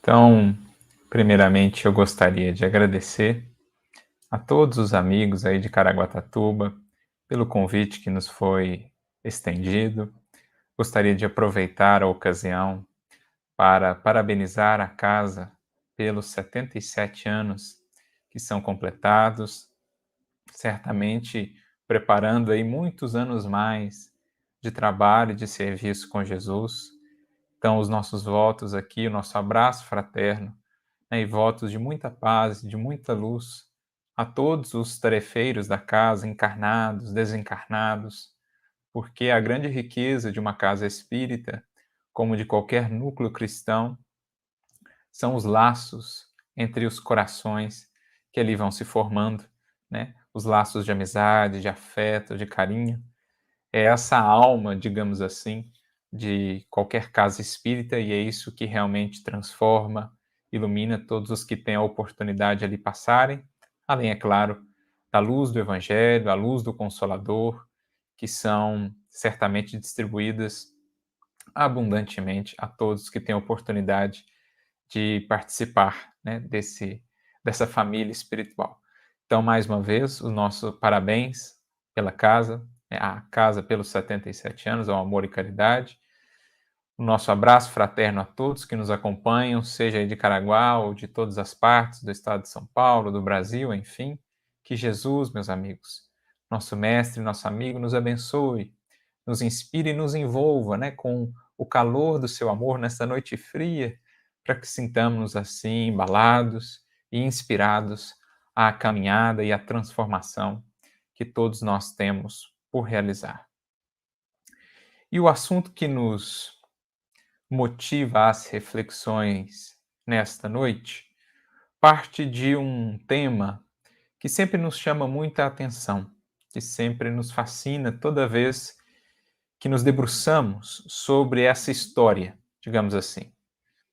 Então, primeiramente, eu gostaria de agradecer a todos os amigos aí de Caraguatatuba pelo convite que nos foi estendido. Gostaria de aproveitar a ocasião para parabenizar a casa pelos 77 anos que são completados, certamente preparando aí muitos anos mais de trabalho e de serviço com Jesus. Então, os nossos votos aqui, o nosso abraço fraterno, né, e votos de muita paz, de muita luz a todos os tarefeiros da casa, encarnados, desencarnados, porque a grande riqueza de uma casa espírita, como de qualquer núcleo cristão, são os laços entre os corações que ali vão se formando, né? Os laços de amizade, de afeto, de carinho. É essa alma, digamos assim, de qualquer casa espírita, e é isso que realmente transforma, ilumina todos os que têm a oportunidade de ali passarem, além, é claro, da luz do Evangelho, a luz do Consolador, que são certamente distribuídas abundantemente a todos que têm a oportunidade de participar, né, dessa família espiritual. Então, mais uma vez, o nosso parabéns pela casa, né, a casa pelos 77 anos, ao Amor e Caridade. O nosso abraço fraterno a todos que nos acompanham, seja aí de Caraguá ou de todas as partes do estado de São Paulo, do Brasil, enfim. Que Jesus, meus amigos, nosso mestre, nosso amigo, nos abençoe, nos inspire e nos envolva, né, com o calor do seu amor nesta noite fria, para que sintamos assim embalados e inspirados à caminhada e à transformação que todos nós temos por realizar. E o assunto que nos motiva às reflexões nesta noite parte de um tema que sempre nos chama muita atenção, que sempre nos fascina toda vez que nos debruçamos sobre essa história, digamos assim.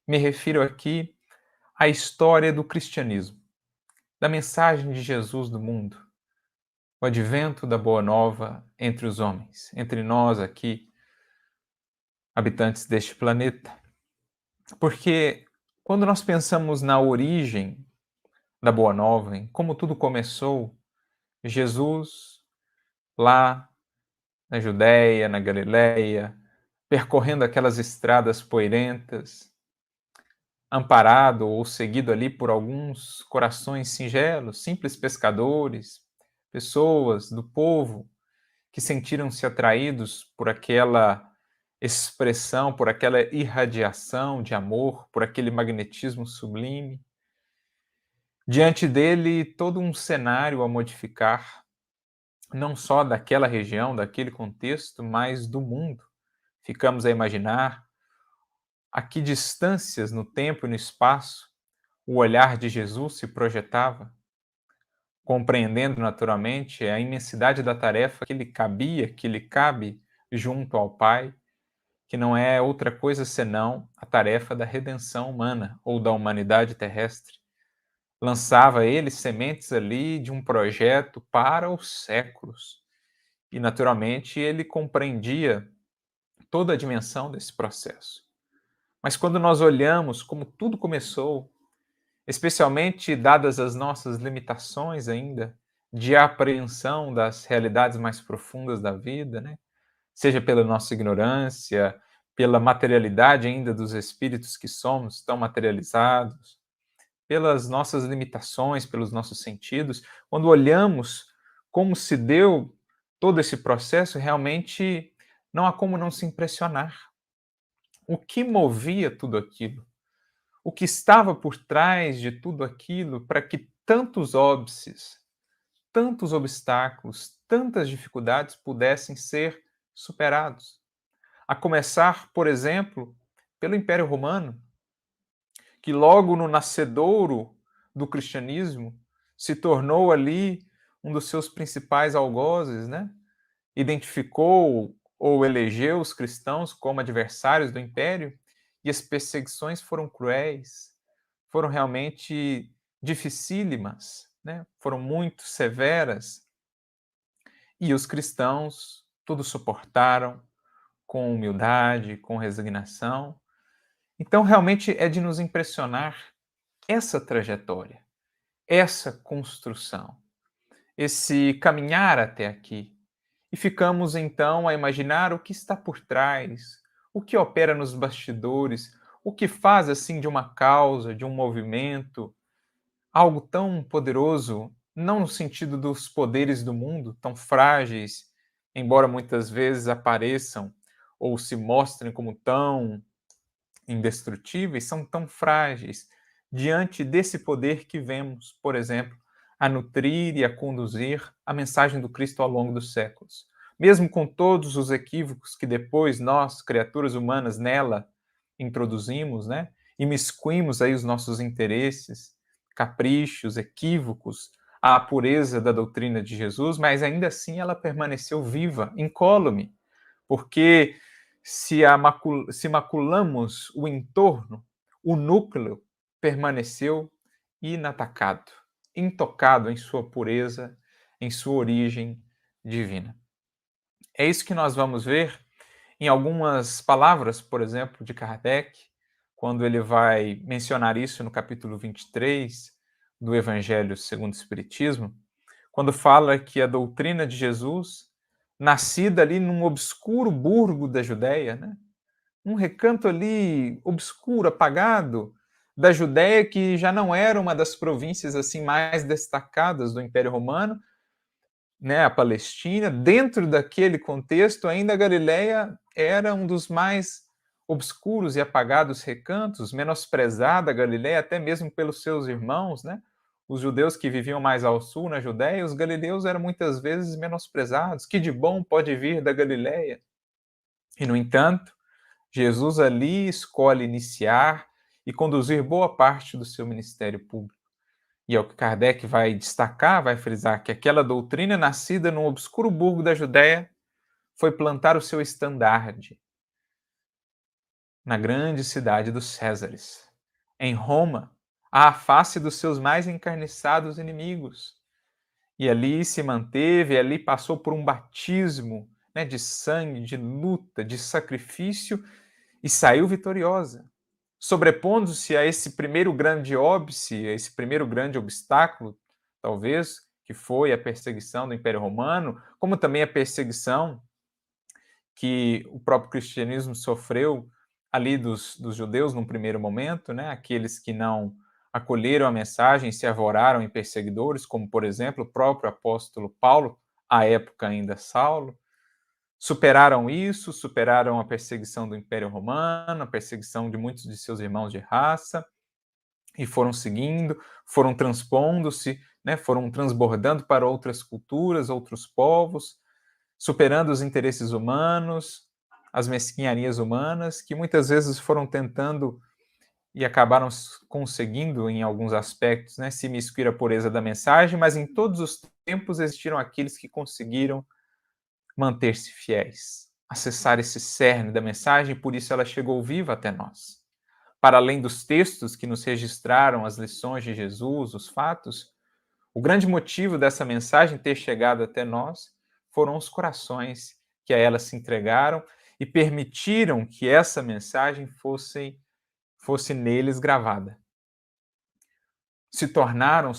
Me refiro aqui à história do cristianismo, da mensagem de Jesus do mundo, o advento da Boa Nova entre os homens, entre nós aqui, habitantes deste planeta. Porque quando nós pensamos na origem da Boa Nova, em como tudo começou, Jesus lá na Judéia, na Galileia, percorrendo aquelas estradas poeirentas, amparado ou seguido ali por alguns corações singelos, simples pescadores, pessoas do povo que sentiram-se atraídos por aquela expressão, por aquela irradiação de amor, por aquele magnetismo sublime. Diante dele, todo um cenário a modificar, não só daquela região, daquele contexto, mas do mundo. Ficamos a imaginar a que distâncias no tempo e no espaço o olhar de Jesus se projetava, compreendendo naturalmente a imensidade da tarefa que lhe cabia, que lhe cabe junto ao Pai, que não é outra coisa senão a tarefa da redenção humana ou da humanidade terrestre. Lançava ele sementes ali de um projeto para os séculos. E, naturalmente, ele compreendia toda a dimensão desse processo. Mas quando nós olhamos como tudo começou, especialmente dadas as nossas limitações ainda de apreensão das realidades mais profundas da vida, né? Seja pela nossa ignorância, pela materialidade ainda dos espíritos que somos tão materializados, pelas nossas limitações, pelos nossos sentidos, quando olhamos como se deu todo esse processo, realmente não há como não se impressionar. O que movia tudo aquilo? O que estava por trás de tudo aquilo para que tantos óbices, tantos obstáculos, tantas dificuldades pudessem ser superados? A começar, por exemplo, pelo Império Romano, que logo no nascedouro do cristianismo se tornou ali um dos seus principais algozes, né? Identificou ou elegeu os cristãos como adversários do império, e as perseguições foram cruéis, foram realmente dificílimas, né? Foram muito severas, e os cristãos tudo suportaram com humildade, com resignação, Então, realmente é de nos impressionar essa trajetória, essa construção, esse caminhar até aqui. E ficamos então a imaginar o que está por trás, o que opera nos bastidores, o que faz assim de uma causa, de um movimento, algo tão poderoso, não no sentido dos poderes do mundo, tão frágeis, embora muitas vezes apareçam ou se mostrem como tão indestrutíveis, são tão frágeis diante desse poder que vemos, por exemplo, a nutrir e a conduzir a mensagem do Cristo ao longo dos séculos. Mesmo com todos os equívocos que depois nós, criaturas humanas, nela introduzimos, né? Imiscuímos aí os nossos interesses, caprichos, equívocos, à pureza da doutrina de Jesus, mas ainda assim ela permaneceu viva, incólume, porque se maculamos o entorno, o núcleo permaneceu inatacado, intocado em sua pureza, em sua origem divina. É isso que nós vamos ver em algumas palavras, por exemplo, de Kardec, quando ele vai mencionar isso no capítulo 23 do Evangelho segundo o Espiritismo, quando fala que a doutrina de Jesus, nascida ali num obscuro burgo da Judéia, né? Um recanto ali obscuro, apagado, da Judéia, que já não era uma das províncias assim mais destacadas do Império Romano, né, a Palestina. Dentro daquele contexto, ainda a Galiléia era um dos mais obscuros e apagados recantos, menosprezada a Galiléia até mesmo pelos seus irmãos, né? Os judeus que viviam mais ao sul, na Judéia, os galileus eram muitas vezes menosprezados. Que de bom pode vir da Galiléia? E, no entanto, Jesus ali escolhe iniciar e conduzir boa parte do seu ministério público. E é o que Kardec vai destacar, vai frisar que aquela doutrina nascida no obscuro burgo da Judéia foi plantar o seu estandarte na grande cidade dos Césares, em Roma, à face dos seus mais encarniçados inimigos. E ali se manteve, ali passou por um batismo, né, de sangue, de luta, de sacrifício, e saiu vitoriosa, sobrepondo-se a esse primeiro grande óbice, a esse primeiro grande obstáculo, talvez, que foi a perseguição do Império Romano, como também a perseguição que o próprio cristianismo sofreu ali dos judeus num primeiro momento, né? Aqueles que não acolheram a mensagem, se arvoraram em perseguidores, como, por exemplo, o próprio apóstolo Paulo, à época ainda Saulo. Superaram isso, superaram a perseguição do Império Romano, a perseguição de muitos de seus irmãos de raça, e foram seguindo, foram transpondo-se, né, foram transbordando para outras culturas, outros povos, superando os interesses humanos, as mesquinharias humanas, que muitas vezes foram tentando e acabaram conseguindo, em alguns aspectos, né, se imiscuir a pureza da mensagem, mas em todos os tempos existiram aqueles que conseguiram manter-se fiéis, acessar esse cerne da mensagem, por isso ela chegou viva até nós. Para além dos textos que nos registraram as lições de Jesus, os fatos, o grande motivo dessa mensagem ter chegado até nós foram os corações que a ela se entregaram e permitiram que essa mensagem fosse neles gravada. Se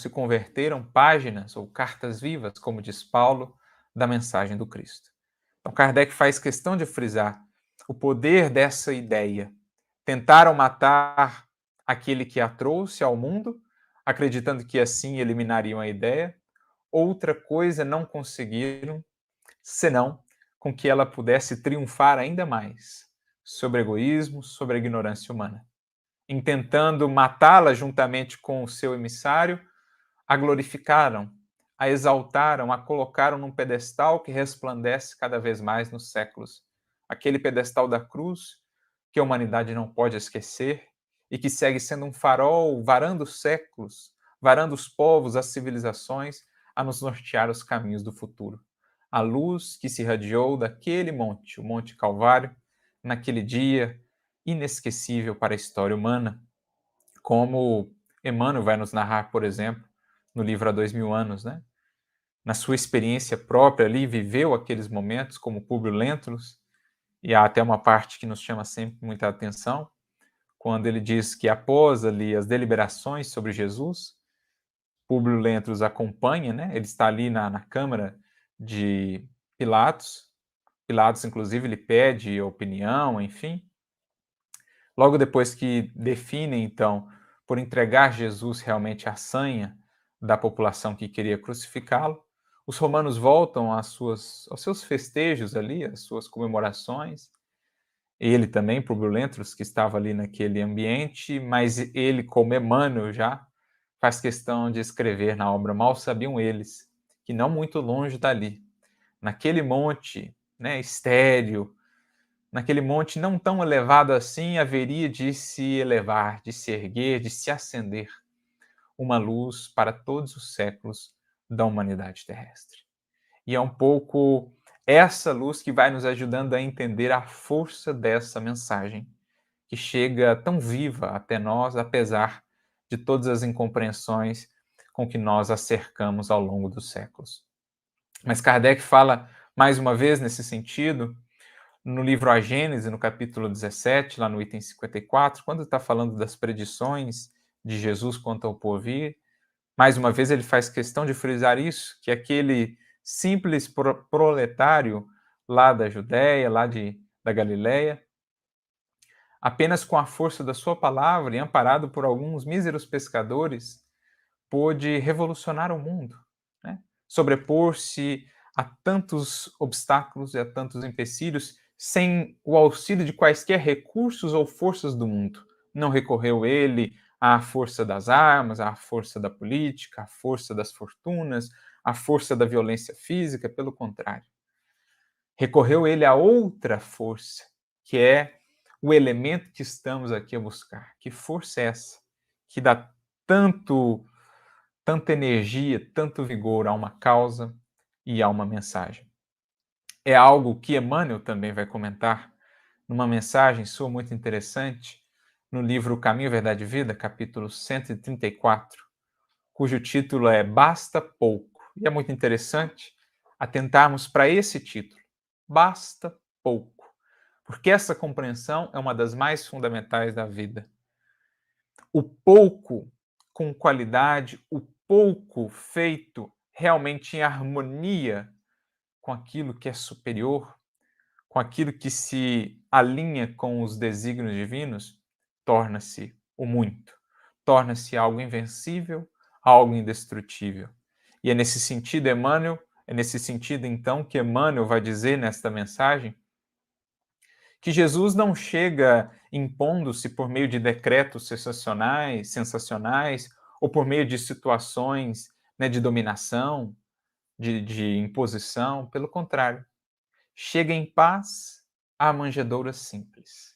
converteram páginas ou cartas vivas, como diz Paulo, da mensagem do Cristo. Então, Kardec faz questão de frisar o poder dessa ideia. Tentaram matar aquele que a trouxe ao mundo, acreditando que assim eliminariam a ideia. Outra coisa não conseguiram, senão com que ela pudesse triunfar ainda mais sobre o egoísmo, sobre a ignorância humana. Em tentando matá-la juntamente com o seu emissário, a glorificaram, a exaltaram, a colocaram num pedestal que resplandece cada vez mais nos séculos. Aquele pedestal da cruz que a humanidade não pode esquecer e que segue sendo um farol, varando os séculos, varando os povos, as civilizações, a nos nortear os caminhos do futuro. A luz que se irradiou daquele monte, o Monte Calvário, naquele dia inesquecível para a história humana, como Emmanuel vai nos narrar, por exemplo, no livro Há 2000 anos, né? Na sua experiência própria ali, viveu aqueles momentos como Públio Lentulus, e há até uma parte que nos chama sempre muita atenção, quando ele diz que após ali as deliberações sobre Jesus, Públio Lentulus acompanha, né? Ele está ali na câmara de Pilatos. Pilatos, inclusive, lhe pede opinião, enfim. Logo depois que definem, então, por entregar Jesus realmente à sanha da população que queria crucificá-lo, os romanos voltam aos seus festejos ali, às suas comemorações. Ele também, Públio Lentulus, que estava ali naquele ambiente, mas ele, como Emmanuel já, faz questão de escrever na obra Mal Sabiam Eles, que não muito longe dali, naquele monte, né, estéril, naquele monte não tão elevado assim, haveria de se elevar, de se erguer, de se acender uma luz para todos os séculos da humanidade terrestre. E é um pouco essa luz que vai nos ajudando a entender a força dessa mensagem, que chega tão viva até nós, apesar de todas as incompreensões com que nós a cercamos ao longo dos séculos. Mas Kardec fala, mais uma vez, nesse sentido, no livro A Gênese, no capítulo 17, lá no item 54, quando está falando das predições de Jesus quanto ao porvir, mais uma vez ele faz questão de frisar isso, que aquele simples proletário lá da Judéia, da Galileia, apenas com a força da sua palavra e amparado por alguns míseros pescadores, pôde revolucionar o mundo, né? Sobrepor-se a tantos obstáculos e a tantos empecilhos sem o auxílio de quaisquer recursos ou forças do mundo. Não recorreu ele à força das armas, à força da política, à força das fortunas, à força da violência física, pelo contrário. Recorreu ele a outra força, que é o elemento que estamos aqui a buscar. Que força é essa? Que dá tanta energia, tanto vigor a uma causa e a uma mensagem. É algo que Emmanuel também vai comentar numa mensagem sua muito interessante, no livro Caminho, Verdade e Vida, capítulo 134, cujo título é Basta Pouco. E é muito interessante atentarmos para esse título, Basta Pouco, porque essa compreensão é uma das mais fundamentais da vida. O pouco com qualidade, o pouco feito realmente em harmonia com aquilo que é superior, com aquilo que se alinha com os desígnios divinos, torna-se o muito, torna-se algo invencível, algo indestrutível. E é nesse sentido, então, que Emmanuel vai dizer nesta mensagem que Jesus não chega impondo-se por meio de decretos sensacionais ou por meio de situações, né, de dominação, de imposição. Pelo contrário, chega em paz à manjedoura simples.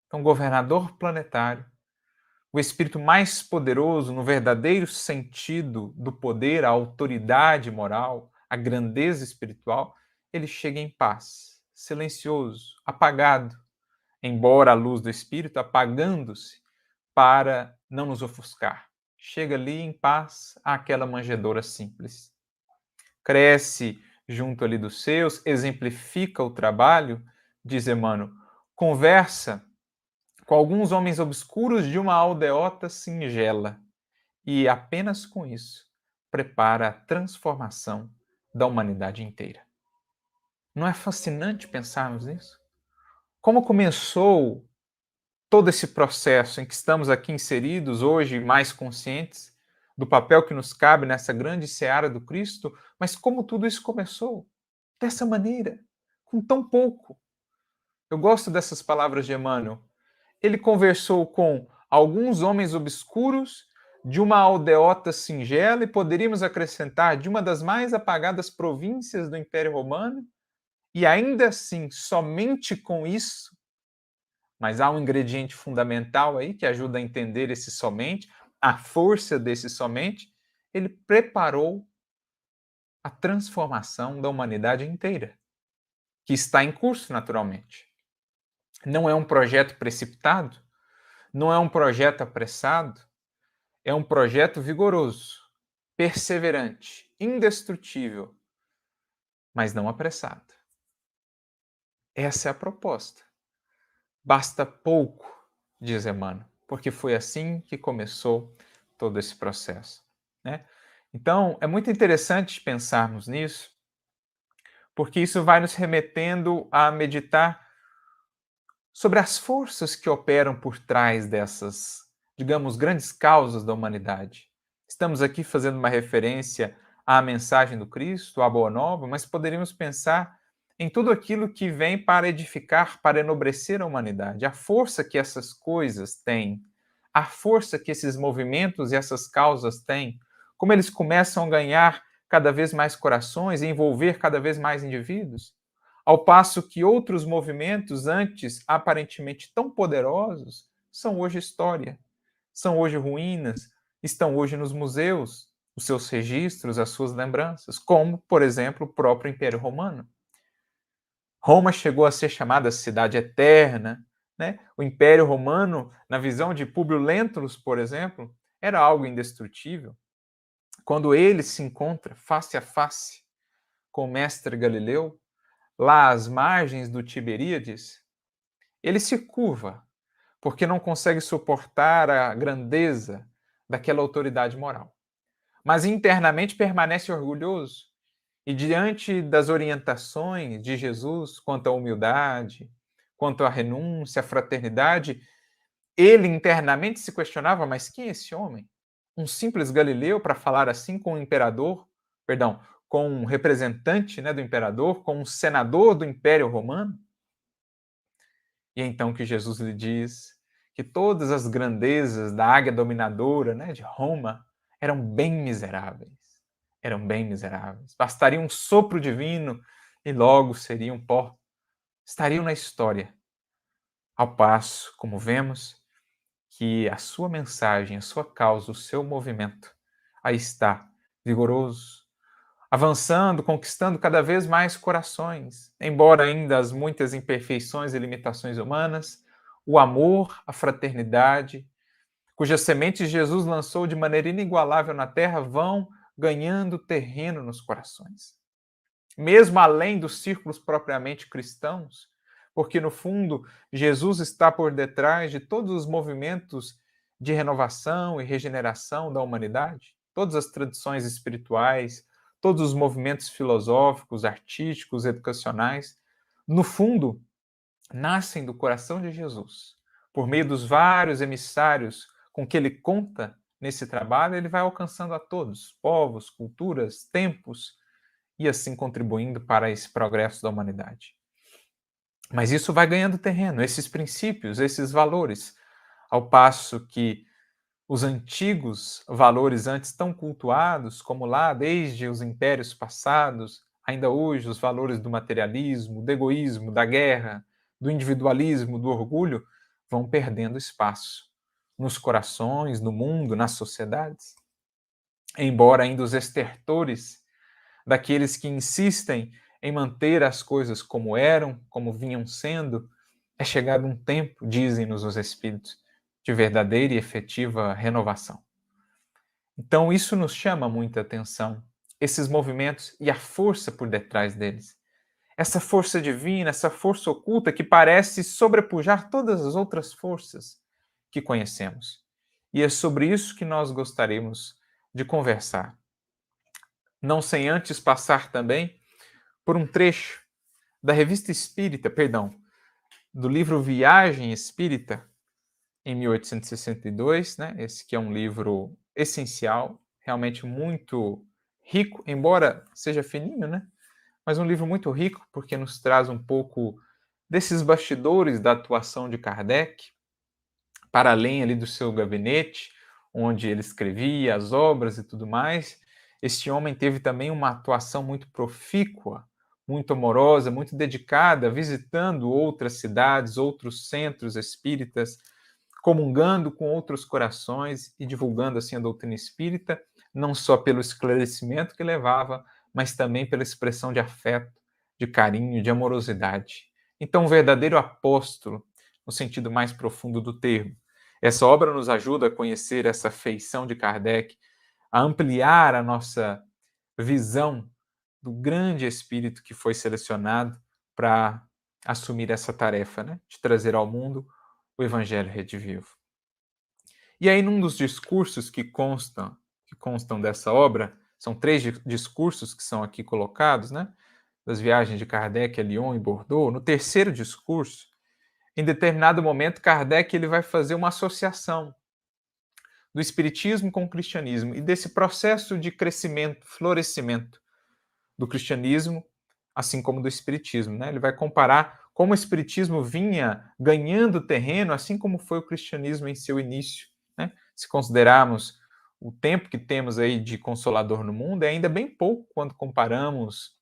Então, governador planetário, o espírito mais poderoso no verdadeiro sentido do poder, a autoridade moral, a grandeza espiritual, ele chega em paz, silencioso, apagado, embora a luz do espírito apagando-se para não nos ofuscar. Chega ali em paz àquela manjedoura simples. Cresce junto ali dos seus, exemplifica o trabalho, diz Emmanuel, conversa com alguns homens obscuros de uma aldeota singela e apenas com isso prepara a transformação da humanidade inteira. Não é fascinante pensarmos nisso? Como começou todo esse processo em que estamos aqui inseridos hoje, mais conscientes do papel que nos cabe nessa grande seara do Cristo, mas como tudo isso começou? Dessa maneira, com tão pouco. Eu gosto dessas palavras de Emmanuel. Ele conversou com alguns homens obscuros de uma aldeota singela e poderíamos acrescentar de uma das mais apagadas províncias do Império Romano, e ainda assim, somente com isso, mas há um ingrediente fundamental aí que ajuda a entender esse somente, a força desse somente, ele preparou a transformação da humanidade inteira, que está em curso naturalmente. Não é um projeto precipitado, não é um projeto apressado, é um projeto vigoroso, perseverante, indestrutível, mas não apressado. Essa é a proposta. Basta pouco, diz Emmanuel, porque foi assim que começou todo esse processo, né? Então, é muito interessante pensarmos nisso, porque isso vai nos remetendo a meditar sobre as forças que operam por trás dessas, digamos, grandes causas da humanidade. Estamos aqui fazendo uma referência à mensagem do Cristo, à Boa Nova, mas poderíamos pensar em tudo aquilo que vem para edificar, para enobrecer a humanidade, a força que essas coisas têm, a força que esses movimentos e essas causas têm, como eles começam a ganhar cada vez mais corações e envolver cada vez mais indivíduos. Ao passo que outros movimentos, antes aparentemente tão poderosos, são hoje história, são hoje ruínas, estão hoje nos museus, os seus registros, as suas lembranças, como, por exemplo, o próprio Império Romano. Roma chegou a ser chamada cidade eterna, né? O Império Romano, na visão de Públio Lentulus, por exemplo, era algo indestrutível. Quando ele se encontra face a face com o mestre Galileu, lá às margens do Tiberíades, ele se curva, porque não consegue suportar a grandeza daquela autoridade moral. Mas internamente permanece orgulhoso e, diante das orientações de Jesus quanto à humildade, quanto à renúncia, à fraternidade, ele internamente se questionava: mas quem é esse homem? Um simples galileu para falar assim com o imperador, perdão, com um representante, né, do imperador, com um senador do Império Romano? E é então que Jesus lhe diz que todas as grandezas da águia dominadora, né, de Roma, eram bem miseráveis. Eram bem miseráveis. Bastaria um sopro divino e logo seriam pó. Estariam na história. Ao passo, como vemos, que a sua mensagem, a sua causa, o seu movimento, aí está, vigoroso, avançando, conquistando cada vez mais corações, embora ainda as muitas imperfeições e limitações humanas, o amor, a fraternidade, cujas sementes Jesus lançou de maneira inigualável na terra, vão ganhando terreno nos corações. Mesmo além dos círculos propriamente cristãos, porque no fundo Jesus está por detrás de todos os movimentos de renovação e regeneração da humanidade, todas as tradições espirituais, todos os movimentos filosóficos, artísticos, educacionais, no fundo, nascem do coração de Jesus. Por meio dos vários emissários com que ele conta nesse trabalho, ele vai alcançando a todos, povos, culturas, tempos, e assim contribuindo para esse progresso da humanidade. Mas isso vai ganhando terreno, esses princípios, esses valores, ao passo que os antigos valores antes tão cultuados, como lá desde os impérios passados, ainda hoje os valores do materialismo, do egoísmo, da guerra, do individualismo, do orgulho, vão perdendo espaço nos corações, no mundo, nas sociedades. Embora ainda os estertores daqueles que insistem em manter as coisas como eram, como vinham sendo, é chegado um tempo, dizem-nos os Espíritos, de verdadeira e efetiva renovação. Então, isso nos chama muita atenção, esses movimentos e a força por detrás deles. Essa força divina, essa força oculta que parece sobrepujar todas as outras forças que conhecemos. E é sobre isso que nós gostaríamos de conversar. Não sem antes passar também por um trecho da Revista Espírita, perdão, do livro Viagem Espírita, em 1862, né? Esse que é um livro essencial, realmente muito rico, embora seja fininho, né? Mas um livro muito rico, porque nos traz um pouco desses bastidores da atuação de Kardec, para além ali do seu gabinete, onde ele escrevia as obras e tudo mais. Este homem teve também uma atuação muito profícua, muito amorosa, muito dedicada, visitando outras cidades, outros centros espíritas, comungando com outros corações e divulgando assim a doutrina espírita, não só pelo esclarecimento que levava, mas também pela expressão de afeto, de carinho, de amorosidade. Então, um verdadeiro apóstolo, no sentido mais profundo do termo. Essa obra nos ajuda a conhecer essa feição de Kardec, a ampliar a nossa visão do grande espírito que foi selecionado para assumir essa tarefa, né? De trazer ao mundo o Evangelho redivivo. E aí, num dos discursos que constam dessa obra, são 3 discursos que são aqui colocados, né, das viagens de Kardec a Lyon e Bordeaux. No terceiro discurso, em determinado momento, Kardec ele vai fazer uma associação do espiritismo com o cristianismo e desse processo de crescimento, florescimento do cristianismo, assim como do espiritismo, né? Ele vai comparar como o espiritismo vinha ganhando terreno, assim como foi o cristianismo em seu início, né? Se considerarmos o tempo que temos aí de Consolador no mundo, é ainda bem pouco quando comparamos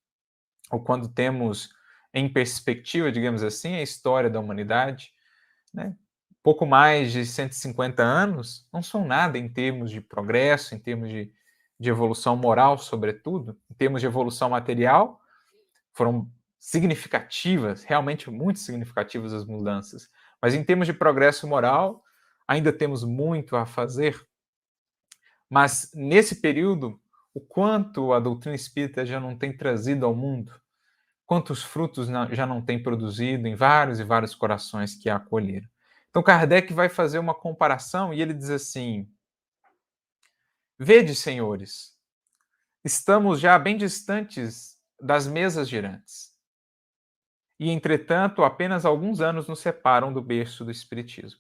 ou quando temos em perspectiva, digamos assim, a história da humanidade, né? Pouco mais de 150 anos não são nada em termos de progresso, em termos de evolução moral, sobretudo, em termos de evolução material, foram significativas, realmente muito significativas as mudanças. Mas em termos de progresso moral, ainda temos muito a fazer. Mas nesse período, o quanto a doutrina espírita já não tem trazido ao mundo, quantos frutos já não tem produzido em vários e vários corações que a acolheram. Então Kardec vai fazer uma comparação e ele diz assim: vede, senhores, estamos já bem distantes das mesas girantes. E, entretanto, apenas alguns anos nos separam do berço do Espiritismo.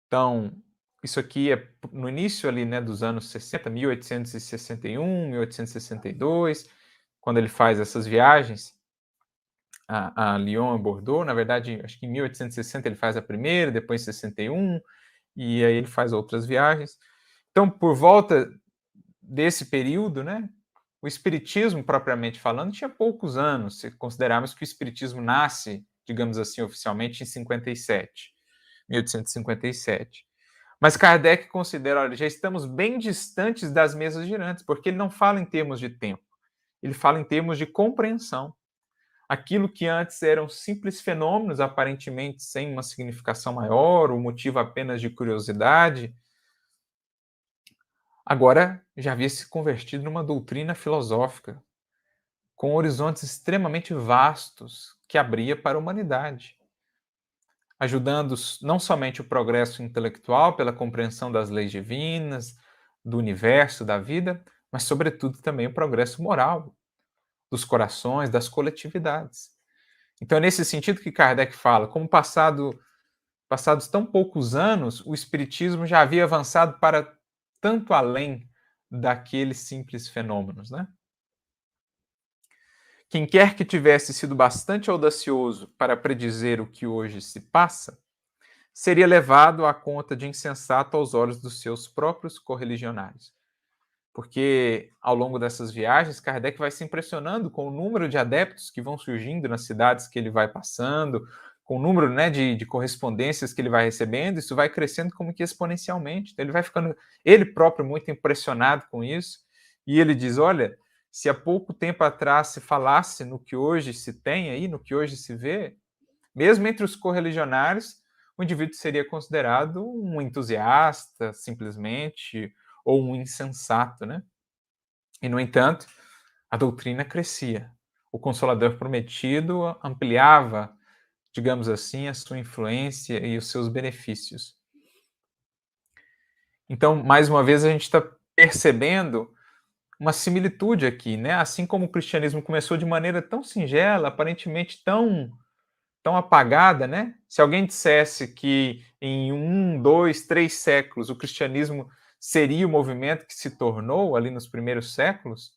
Então, isso aqui é no início ali, né, dos anos 60, 1861, 1862, quando ele faz essas viagens a Lyon e Bordeaux. Na verdade, acho que em 1860 ele faz a primeira, depois em 61, e aí ele faz outras viagens. Então, por volta desse período, né, o espiritismo, propriamente falando, tinha poucos anos, se considerarmos que o espiritismo nasce, digamos assim, oficialmente em 57, 1857. Mas Kardec considera, olha, já estamos bem distantes das mesas girantes, porque ele não fala em termos de tempo, ele fala em termos de compreensão. Aquilo que antes eram simples fenômenos, aparentemente sem uma significação maior, ou motivo apenas de curiosidade, agora já havia se convertido numa doutrina filosófica, com horizontes extremamente vastos que abria para a humanidade, ajudando não somente o progresso intelectual pela compreensão das leis divinas, do universo, da vida, mas, sobretudo, também o progresso moral dos corações, das coletividades. Então, é nesse sentido que Kardec fala, como passados tão poucos anos, o Espiritismo já havia avançado para tanto além daqueles simples fenômenos, né? Quem quer que tivesse sido bastante audacioso para predizer o que hoje se passa, seria levado à conta de insensato aos olhos dos seus próprios correligionários. Porque, ao longo dessas viagens, Kardec vai se impressionando com o número de adeptos que vão surgindo nas cidades que ele vai passando, com o número, né, de correspondências que ele vai recebendo, isso vai crescendo como que exponencialmente. Então, ele vai ficando, ele próprio, muito impressionado com isso, e ele diz, olha, se há pouco tempo atrás se falasse no que hoje se tem aí, no que hoje se vê, mesmo entre os correligionários, o indivíduo seria considerado um entusiasta, simplesmente, ou um insensato, né? E, no entanto, a doutrina crescia. O Consolador Prometido ampliava, digamos assim, a sua influência e os seus benefícios. Então, mais uma vez, a gente está percebendo uma similitude aqui, né? Assim como o cristianismo começou de maneira tão singela, aparentemente tão apagada, né? Se alguém dissesse que em 2, 3 séculos o cristianismo seria o movimento que se tornou ali nos primeiros séculos,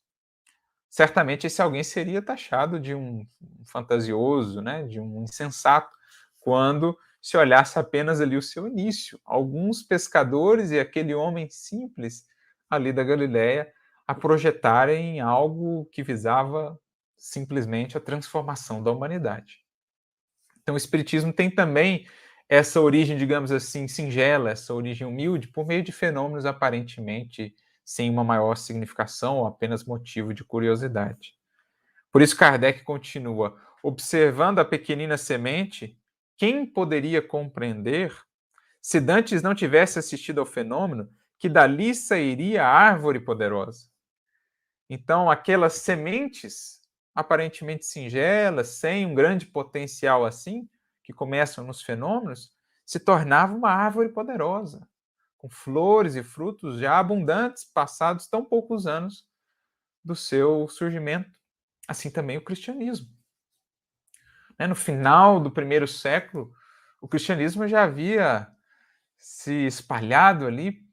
certamente esse alguém seria taxado de um fantasioso, né? De um insensato, quando se olhasse apenas ali o seu início. Alguns pescadores e aquele homem simples ali da Galileia a projetarem algo que visava simplesmente a transformação da humanidade. Então, o Espiritismo tem também essa origem, digamos assim, singela, essa origem humilde, por meio de fenômenos aparentemente sem uma maior significação ou apenas motivo de curiosidade. Por isso, Kardec continua: observando a pequenina semente, quem poderia compreender, se dantes não tivesse assistido ao fenômeno, que dali sairia a árvore poderosa? Então, aquelas sementes aparentemente singelas, sem um grande potencial assim, que começam nos fenômenos, se tornava uma árvore poderosa, com flores e frutos já abundantes, passados tão poucos anos do seu surgimento. Assim também o cristianismo. No final do primeiro século, o cristianismo já havia se espalhado ali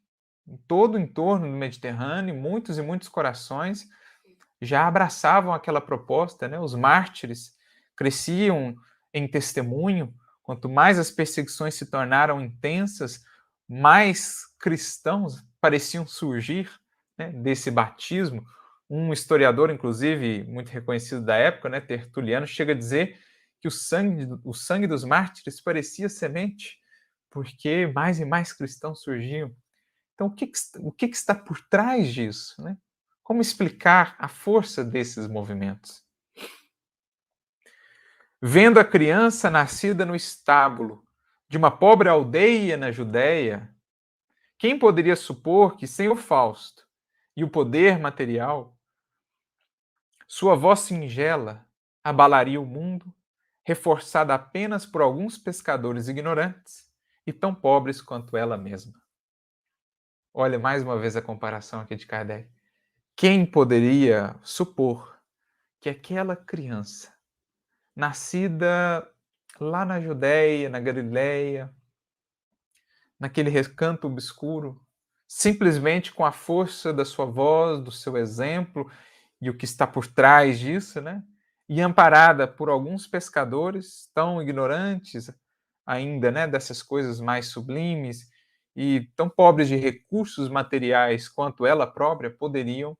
em todo o entorno do Mediterrâneo, muitos e muitos corações já abraçavam aquela proposta, né? Os mártires cresciam em testemunho. Quanto mais as perseguições se tornaram intensas, mais cristãos pareciam surgir, né, desse batismo. Um historiador, inclusive, muito reconhecido da época, né, Tertuliano, chega a dizer que o sangue dos mártires parecia semente, porque mais e mais cristãos surgiam. Então, o que está por trás disso, né? Como explicar a força desses movimentos? Vendo a criança nascida no estábulo de uma pobre aldeia na Judéia, quem poderia supor que, sem o Fausto e o poder material, sua voz singela abalaria o mundo, reforçada apenas por alguns pescadores ignorantes e tão pobres quanto ela mesma? Olha mais uma vez a comparação aqui de Kardec. Quem poderia supor que aquela criança, nascida lá na Judéia, na Galileia, naquele recanto obscuro, simplesmente com a força da sua voz, do seu exemplo e o que está por trás disso, né? E amparada por alguns pescadores tão ignorantes ainda, né, dessas coisas mais sublimes e tão pobres de recursos materiais quanto ela própria, poderiam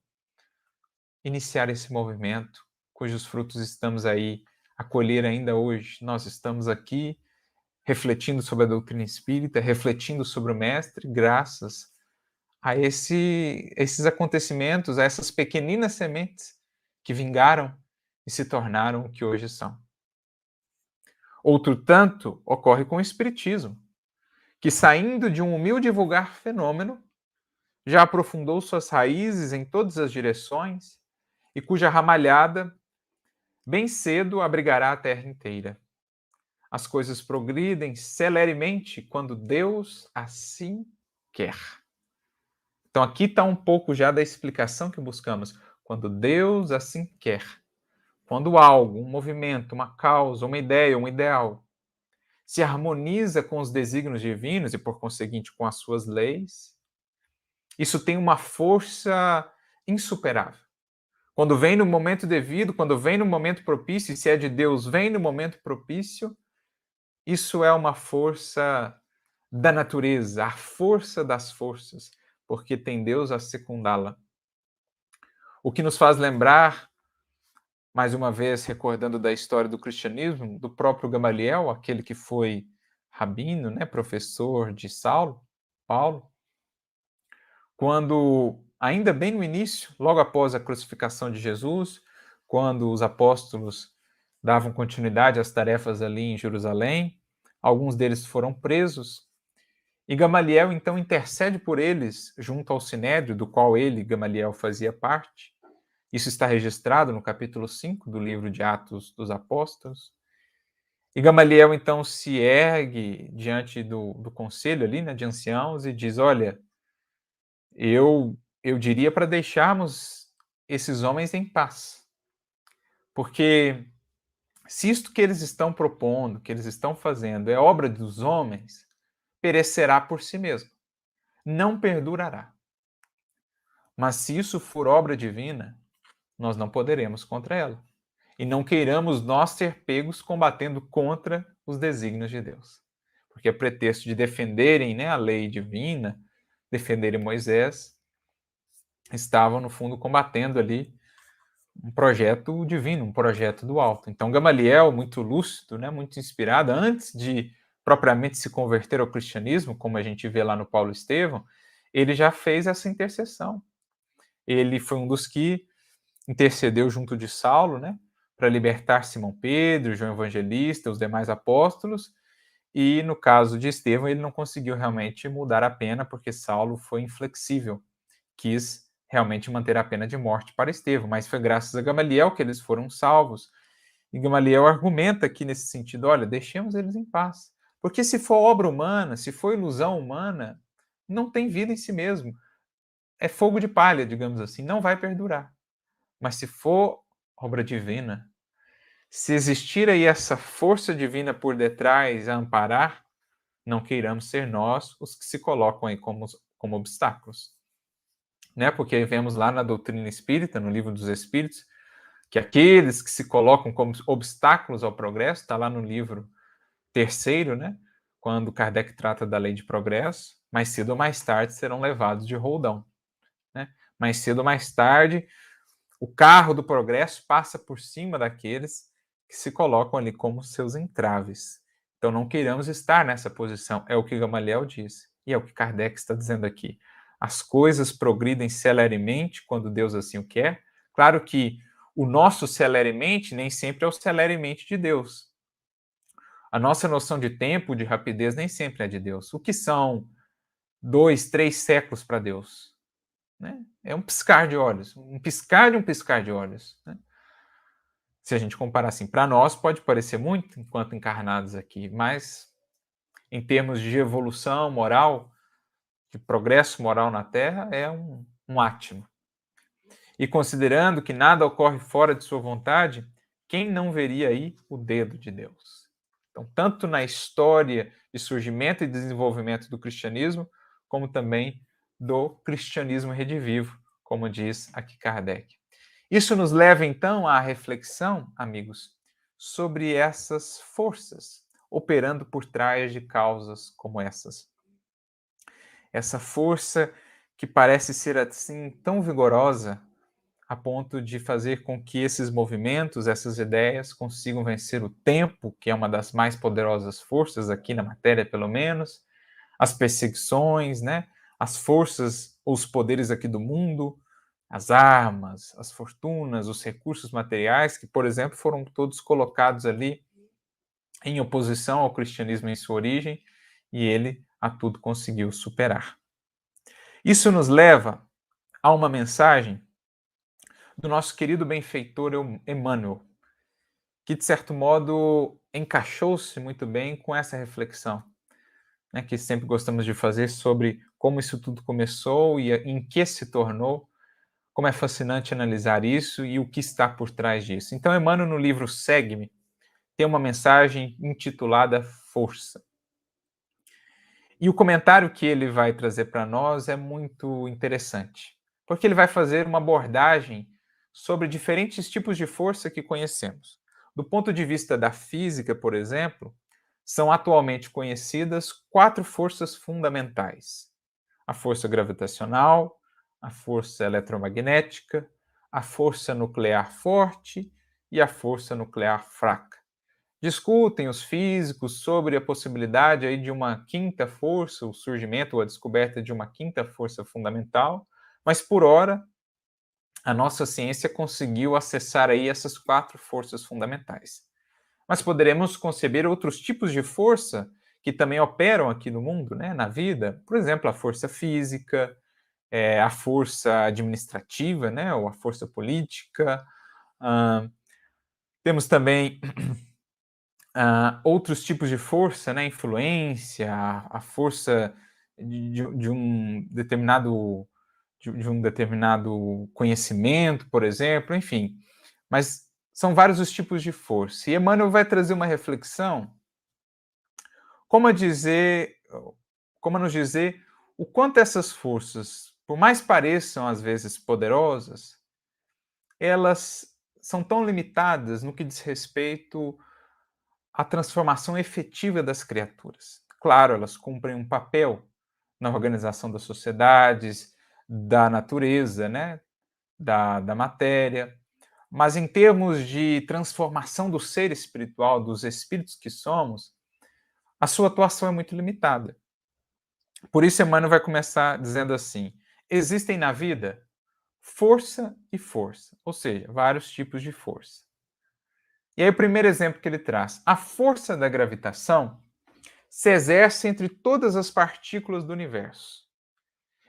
iniciar esse movimento, cujos frutos estamos aí a colher ainda hoje. Nós estamos aqui refletindo sobre a doutrina espírita, refletindo sobre o Mestre, graças a esses acontecimentos, a essas pequeninas sementes que vingaram e se tornaram o que hoje são. Outro tanto ocorre com o Espiritismo, que, saindo de um humilde e vulgar fenômeno, já aprofundou suas raízes em todas as direções e cuja ramalhada bem cedo abrigará a terra inteira. As coisas progridem celeremente quando Deus assim quer. Então aqui está um pouco já da explicação que buscamos. Quando Deus assim quer. Quando algo, um movimento, uma causa, uma ideia, um ideal, se harmoniza com os desígnios divinos e, por conseguinte, com as suas leis, isso tem uma força insuperável. Quando vem no momento devido, quando vem no momento propício, e se é de Deus, vem no momento propício, isso é uma força da natureza, a força das forças, porque tem Deus a secundá-la. O que nos faz lembrar, mais uma vez, recordando da história do cristianismo, do próprio Gamaliel, aquele que foi rabino, né, professor de Paulo, quando, ainda bem no início, logo após a crucificação de Jesus, quando os apóstolos davam continuidade às tarefas ali em Jerusalém, alguns deles foram presos, e Gamaliel então intercede por eles junto ao Sinédrio, do qual ele, Gamaliel, fazia parte. Isso está registrado no capítulo 5 do livro de Atos dos Apóstolos. E Gamaliel então se ergue diante do conselho ali, né, de anciãos, e diz: olha, eu diria para deixarmos esses homens em paz. Porque se isto que eles estão propondo, que eles estão fazendo, é obra dos homens, perecerá por si mesmo. Não perdurará. Mas se isso for obra divina, nós não poderemos contra ela. E não queiramos nós ser pegos combatendo contra os desígnios de Deus. Porque a pretexto de defenderem, né, a lei divina, defenderem Moisés, estavam, no fundo, combatendo ali um projeto divino, um projeto do alto. Então, Gamaliel, muito lúcido, né, muito inspirado, antes de propriamente se converter ao cristianismo, como a gente vê lá no Paulo Estevão, ele já fez essa intercessão. Ele foi um dos que intercedeu junto de Saulo, né, para libertar Simão Pedro, João Evangelista, os demais apóstolos, e no caso de Estevão, ele não conseguiu realmente mudar a pena, porque Saulo foi inflexível, quis realmente manter a pena de morte para Estevão, mas foi graças a Gamaliel que eles foram salvos. E Gamaliel argumenta aqui nesse sentido: olha, deixemos eles em paz, Porque se for obra humana, se for ilusão humana, não tem vida em si mesmo. É fogo de palha, digamos assim, não vai perdurar. Mas se for obra divina, se existir aí essa força divina por detrás a amparar, não queiramos ser nós os que se colocam aí como obstáculos. Né? Porque vemos lá na doutrina espírita, no livro dos Espíritos, que aqueles que se colocam como obstáculos ao progresso, está lá no livro terceiro, né? Quando Kardec trata da lei de progresso, mais cedo ou mais tarde serão levados de roldão. Né? Mais cedo ou mais tarde, o carro do progresso passa por cima daqueles que se colocam ali como seus entraves. Então não queiramos estar nessa posição, é o que Gamaliel disse, e é o que Kardec está dizendo aqui. As coisas progridem celeremente quando Deus assim o quer. Claro que o nosso celeremente nem sempre é o celeremente de Deus. A nossa noção de tempo, de rapidez, nem sempre é de Deus. O que são 2, 3 séculos para Deus? Né? É um piscar de olhos, um piscar de um piscar de olhos. Né? Se a gente comparar assim, para nós pode parecer muito enquanto encarnados aqui, mas em termos de evolução moral, de progresso moral na Terra, é um átimo. E considerando que nada ocorre fora de sua vontade, quem não veria aí o dedo de Deus? Então, tanto na história de surgimento e desenvolvimento do cristianismo, como também do cristianismo redivivo, como diz aqui Kardec. Isso nos leva, então, à reflexão, amigos, sobre essas forças operando por trás de causas como essas. Essa força que parece ser assim tão vigorosa a ponto de fazer com que esses movimentos, essas ideias consigam vencer o tempo, que é uma das mais poderosas forças aqui na matéria, pelo menos, as perseguições, né? As forças, os poderes aqui do mundo, as armas, as fortunas, os recursos materiais, que, por exemplo, foram todos colocados ali em oposição ao cristianismo em sua origem, e ele a tudo conseguiu superar. Isso nos leva a uma mensagem do nosso querido benfeitor Emmanuel, que, de certo modo, encaixou-se muito bem com essa reflexão, né, que sempre gostamos de fazer sobre como isso tudo começou e em que se tornou, como é fascinante analisar isso e o que está por trás disso. Então, Emmanuel, no livro Segue-me, tem uma mensagem intitulada Força. E o comentário que ele vai trazer para nós é muito interessante, porque ele vai fazer uma abordagem sobre diferentes tipos de força que conhecemos. Do ponto de vista da física, por exemplo, são atualmente conhecidas 4 forças fundamentais: a força gravitacional, a força eletromagnética, a força nuclear forte e a força nuclear fraca. Discutem os físicos sobre a possibilidade aí de uma quinta força, o surgimento ou a descoberta de uma quinta força fundamental, mas por ora a nossa ciência conseguiu acessar aí essas 4 forças fundamentais. Mas poderemos conceber outros tipos de força que também operam aqui no mundo, né, na vida, por exemplo, a força física, a força administrativa, né, ou a força política. Temos também outros tipos de força, né, influência, a força de um determinado de um determinado conhecimento, por exemplo, enfim. Mas são vários os tipos de força. E Emmanuel vai trazer uma reflexão como a dizer, como a nos dizer o quanto essas forças, por mais pareçam às vezes poderosas, elas são tão limitadas no que diz respeito à transformação efetiva das criaturas. Claro, elas cumprem um papel na organização das sociedades, da natureza, né? da matéria, mas em termos de transformação do ser espiritual, dos espíritos que somos, a sua atuação é muito limitada. Por isso, Emmanuel vai começar dizendo assim: existem na vida força e força, ou seja, vários tipos de força. E aí, o primeiro exemplo que ele traz: a força da gravitação se exerce entre todas as partículas do universo.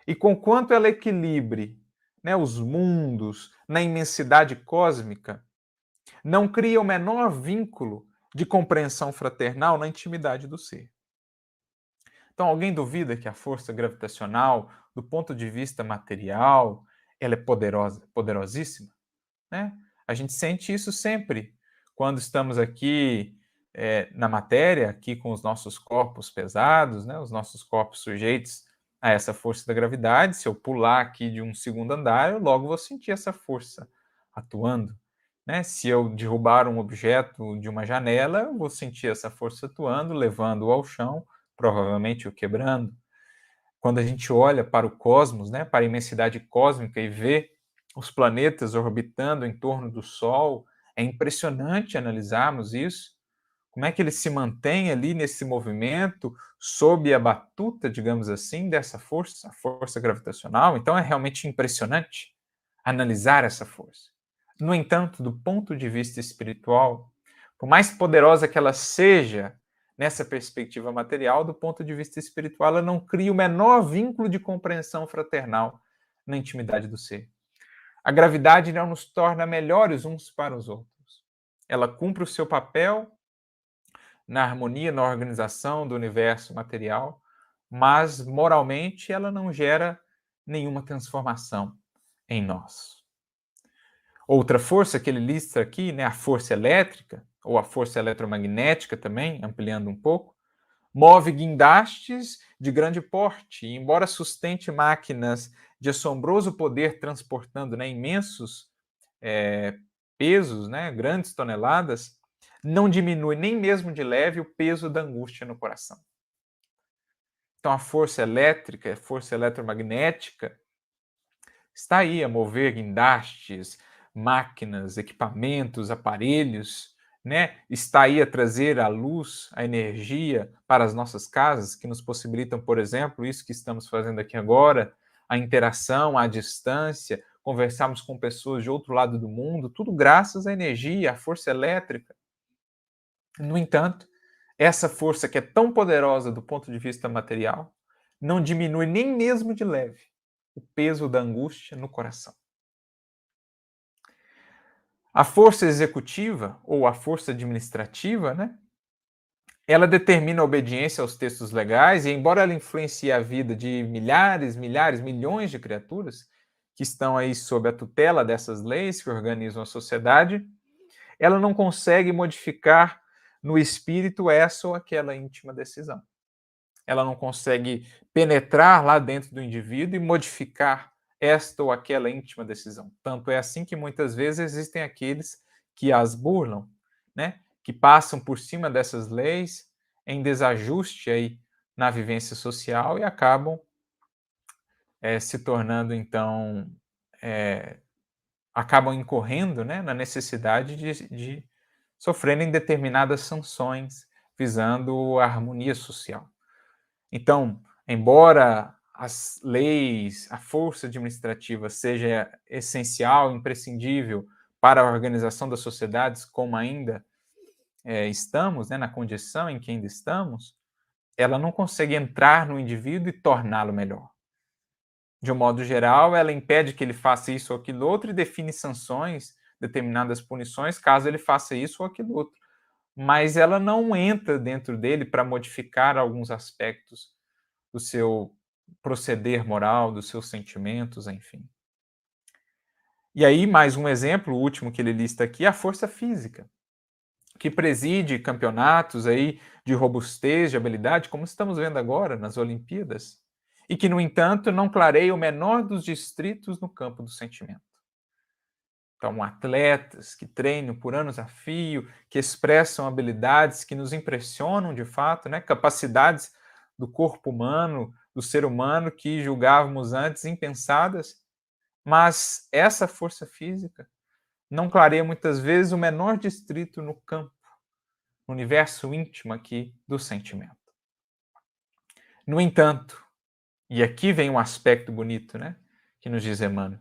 E conquanto ela equilibre, né, os mundos na imensidade cósmica, não cria o menor vínculo de compreensão fraternal na intimidade do ser. Então, alguém duvida que a força gravitacional, do ponto de vista material, ela é poderosa, poderosíssima, né? A gente sente isso sempre quando estamos aqui na matéria, aqui com os nossos corpos pesados, né? Os nossos corpos sujeitos a essa força da gravidade. Se eu pular aqui de um segundo andar, eu logo vou sentir essa força atuando, né? Se eu derrubar um objeto de uma janela, eu vou sentir essa força atuando, levando-o ao chão, provavelmente o quebrando. Quando a gente olha para o cosmos, né, para a imensidade cósmica e vê os planetas orbitando em torno do Sol, é impressionante analisarmos isso. Como é que ele se mantém ali nesse movimento, sob a batuta, digamos assim, dessa força, a força gravitacional? Então é realmente impressionante analisar essa força. No entanto, do ponto de vista espiritual, por mais poderosa que ela seja nessa perspectiva material, do ponto de vista espiritual, ela não cria o menor vínculo de compreensão fraternal na intimidade do ser. A gravidade não nos torna melhores uns para os outros. Ela cumpre o seu papel na harmonia, na organização do universo material, mas moralmente ela não gera nenhuma transformação em nós. Outra força que ele lista aqui, né, a força elétrica, ou a força eletromagnética também, ampliando um pouco, move guindastes de grande porte, e embora sustente máquinas de assombroso poder transportando, né, imensos pesos, né, grandes toneladas, não diminui nem mesmo de leve o peso da angústia no coração. Então a força elétrica, a força eletromagnética, está aí a mover guindastes, máquinas, equipamentos, aparelhos, né? Está aí a trazer a luz, a energia para as nossas casas, que nos possibilitam, por exemplo, isso que estamos fazendo aqui agora, a interação à distância, conversarmos com pessoas de outro lado do mundo, tudo graças à energia, à força elétrica. No entanto, essa força que é tão poderosa do ponto de vista material, não diminui nem mesmo de leve o peso da angústia no coração. A força executiva, ou a força administrativa, né, ela determina a obediência aos textos legais e, embora ela influencie a vida de milhares, milhões de criaturas que estão aí sob a tutela dessas leis que organizam a sociedade, ela não consegue modificar no espírito essa ou aquela íntima decisão. Ela não consegue penetrar lá dentro do indivíduo e modificar esta ou aquela íntima decisão. Tanto é assim que muitas vezes existem aqueles que as burlam, né? Que passam por cima dessas leis em desajuste aí na vivência social e acabam se tornando, então, acabam incorrendo, né, na necessidade de sofrerem determinadas sanções visando a harmonia social. Então, embora as leis, a força administrativa seja essencial, imprescindível para a organização das sociedades, como ainda estamos, né, na condição em que ainda estamos, ela não consegue entrar no indivíduo e torná-lo melhor. De um modo geral, ela impede que ele faça isso ou aquilo outro e define sanções, determinadas punições, caso ele faça isso ou aquilo outro. Mas ela não entra dentro dele para modificar alguns aspectos do seu proceder moral, dos seus sentimentos, enfim. E aí, mais um exemplo, o último que ele lista aqui, é a força física, que preside campeonatos aí de robustez, de habilidade, como estamos vendo agora nas Olimpíadas, e que, no entanto, não clareia o menor dos distritos no campo do sentimento. Então, atletas que treinam por anos a fio, que expressam habilidades que nos impressionam de fato, né? Capacidades do corpo humano, do ser humano que julgávamos antes impensadas, mas essa força física não clareia muitas vezes o menor distrito no campo, no universo íntimo aqui do sentimento. No entanto, e aqui vem um aspecto bonito, né? Que nos diz Emmanuel,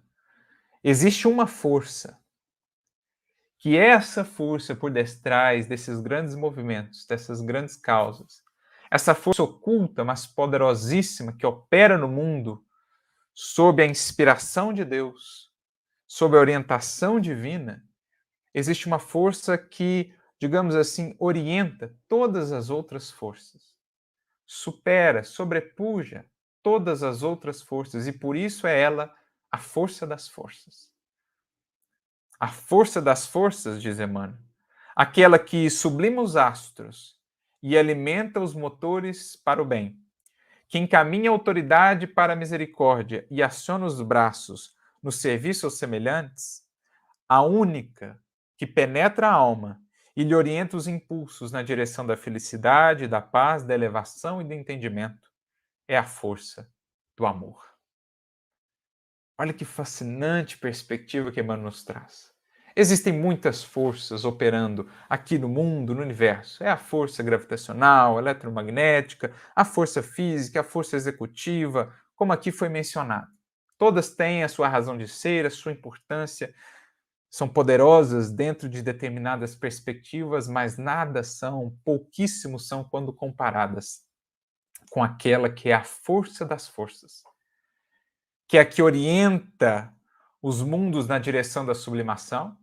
existe uma força que essa força por detrás desses grandes movimentos, dessas grandes causas, essa força oculta, mas poderosíssima, que opera no mundo sob a inspiração de Deus, sob a orientação divina, existe uma força que, digamos assim, orienta todas as outras forças, supera, sobrepuja todas as outras forças e por isso é ela a força das forças. A força das forças, diz Emmanuel, aquela que sublima os astros e alimenta os motores para o bem, que encaminha a autoridade para a misericórdia e aciona os braços no serviço aos semelhantes, a única que penetra a alma e lhe orienta os impulsos na direção da felicidade, da paz, da elevação e do entendimento, é a força do amor. Olha que fascinante perspectiva que Emmanuel nos traz. Existem muitas forças operando aqui no mundo, no universo. É a força gravitacional, eletromagnética, a força física, a força executiva, como aqui foi mencionado. Todas têm a sua razão de ser, a sua importância, são poderosas dentro de determinadas perspectivas, mas nada são, pouquíssimos são quando comparadas com aquela que é a força das forças, que é a que orienta os mundos na direção da sublimação,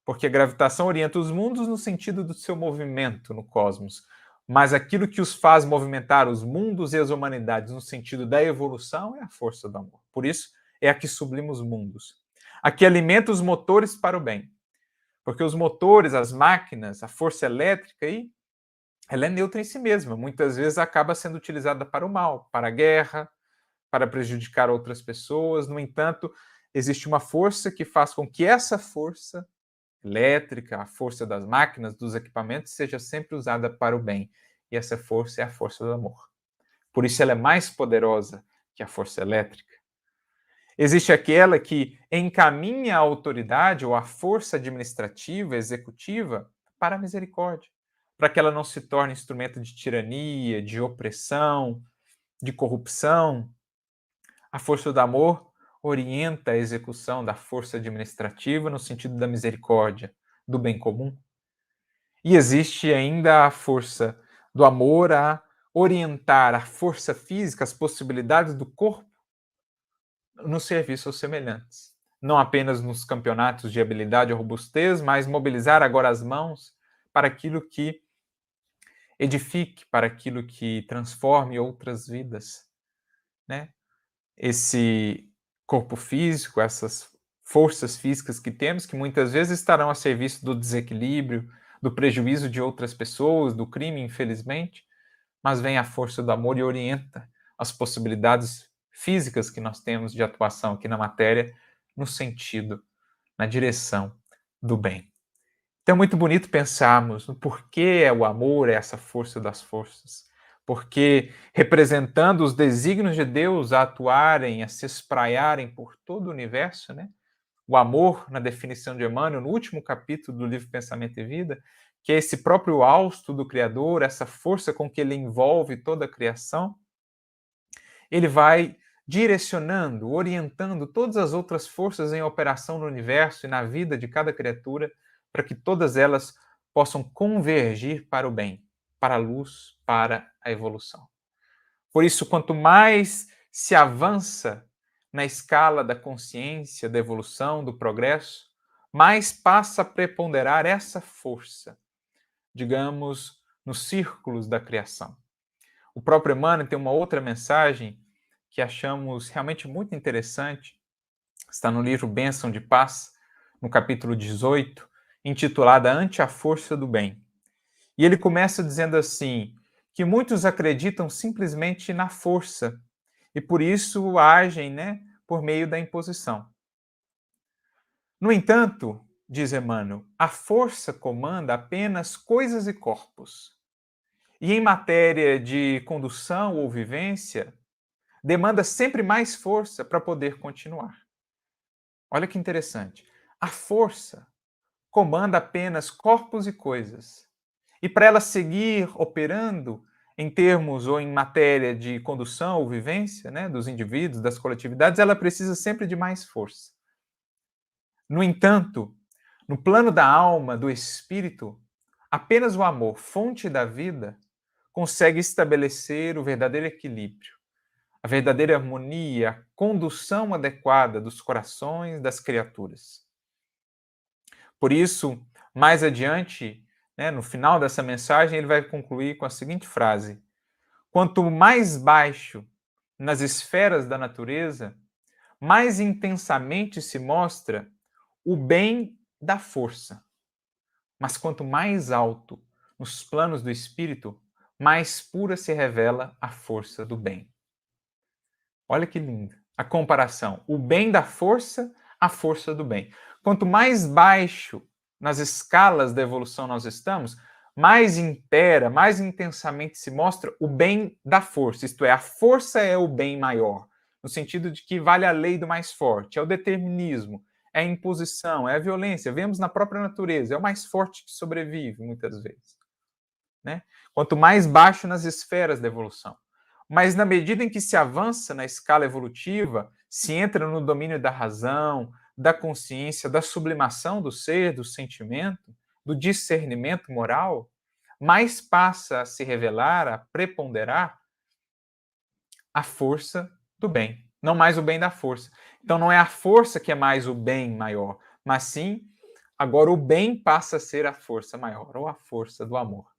porque a gravitação orienta os mundos no sentido do seu movimento no cosmos, mas aquilo que os faz movimentar os mundos e as humanidades no sentido da evolução é a força do amor. Por isso, é a que sublima os mundos. A que alimenta os motores para o bem. Porque os motores, as máquinas, a força elétrica aí, ela é neutra em si mesma. Muitas vezes acaba sendo utilizada para o mal, para a guerra, para prejudicar outras pessoas. No entanto, existe uma força que faz com que essa força elétrica, a força das máquinas, dos equipamentos, seja sempre usada para o bem. E essa força é a força do amor. Por isso ela é mais poderosa que a força elétrica. Existe aquela que encaminha a autoridade ou a força administrativa, executiva, para a misericórdia, para que ela não se torne instrumento de tirania, de opressão, de corrupção. A força do amor orienta a execução da força administrativa no sentido da misericórdia, do bem comum. E existe ainda a força do amor a orientar a força física, as possibilidades do corpo no serviço aos semelhantes. Não apenas nos campeonatos de habilidade ou robustez, mas mobilizar agora as mãos para aquilo que edifique, para aquilo que transforme outras vidas, né? Esse corpo físico, essas forças físicas que temos, que muitas vezes estarão a serviço do desequilíbrio, do prejuízo de outras pessoas, do crime, infelizmente, mas vem a força do amor e orienta as possibilidades físicas que nós temos de atuação aqui na matéria, no sentido, na direção do bem. Então é muito bonito pensarmos no porquê o amor é essa força das forças. Porque representando os desígnios de Deus a atuarem, a se espraiarem por todo o universo, né? O amor, na definição de Emmanuel, no último capítulo do livro Pensamento e Vida, que é esse próprio hausto do Criador, essa força com que ele envolve toda a criação, ele vai direcionando, orientando todas as outras forças em operação no universo e na vida de cada criatura, para que todas elas possam convergir para o bem, para a luz, para a evolução. Por isso, quanto mais se avança na escala da consciência, da evolução, do progresso, mais passa a preponderar essa força, digamos, nos círculos da criação. O próprio Emmanuel tem uma outra mensagem que achamos realmente muito interessante, está no livro Bênção de Paz, no capítulo 18, intitulada Ante a Força do Bem. E ele começa dizendo assim, que muitos acreditam simplesmente na força e por isso agem, né, por meio da imposição. No entanto, diz Emmanuel, a força comanda apenas coisas e corpos. E em matéria de condução ou vivência, demanda sempre mais força para poder continuar. Olha que interessante. A força comanda apenas corpos e coisas. E para ela seguir operando em termos ou em matéria de condução ou vivência, né, dos indivíduos, das coletividades, ela precisa sempre de mais força. No entanto, no plano da alma, do espírito, apenas o amor, fonte da vida, consegue estabelecer o verdadeiro equilíbrio, a verdadeira harmonia, a condução adequada dos corações das criaturas. Por isso, mais adiante, né, no final dessa mensagem, ele vai concluir com a seguinte frase: Quanto mais baixo nas esferas da natureza, mais intensamente se mostra o bem da força. Mas quanto mais alto nos planos do espírito, mais pura se revela a força do bem. Olha que lindo. A comparação. O bem da força, a força do bem. Quanto mais baixo nas escalas da evolução nós estamos, mais impera, mais intensamente se mostra o bem da força. Isto é, a força é o bem maior, no sentido de que vale a lei do mais forte, é o determinismo, é a imposição, é a violência. Vemos na própria natureza, é o mais forte que sobrevive, muitas vezes. Né? Quanto mais baixo nas esferas da evolução. Mas na medida em que se avança na escala evolutiva, se entra no domínio da razão, da consciência, da sublimação do ser, do sentimento, do discernimento moral, mais passa a se revelar, a preponderar a força do bem, não mais o bem da força. Então não é a força que é mais o bem maior, mas sim agora o bem passa a ser a força maior, ou a força do amor.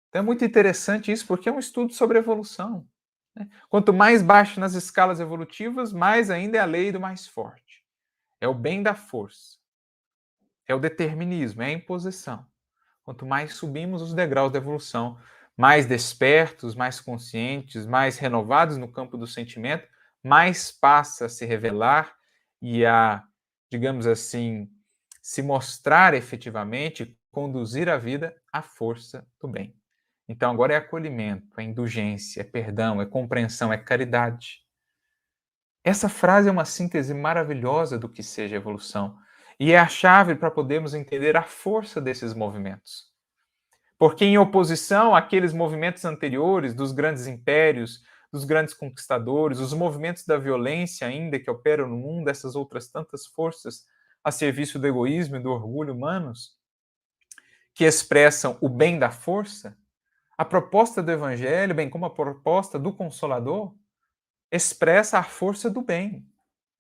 Então é muito interessante isso, porque é um estudo sobre evolução. Né? Quanto mais baixo nas escalas evolutivas, mais ainda é a lei do mais forte. É o bem da força. É o determinismo, é a imposição. Quanto mais subimos os degraus da evolução, mais despertos, mais conscientes, mais renovados no campo do sentimento, mais passa a se revelar e a, digamos assim, se mostrar efetivamente, conduzir a vida à força do bem. Então agora é acolhimento, é indulgência, é perdão, é compreensão, é caridade. Essa frase é uma síntese maravilhosa do que seja evolução e é a chave para podermos entender a força desses movimentos. Porque em oposição àqueles movimentos anteriores dos grandes impérios, dos grandes conquistadores, os movimentos da violência ainda que operam no mundo, essas outras tantas forças a serviço do egoísmo e do orgulho humanos, que expressam o bem da força, a proposta do Evangelho, bem como a proposta do Consolador, expressa a força do bem.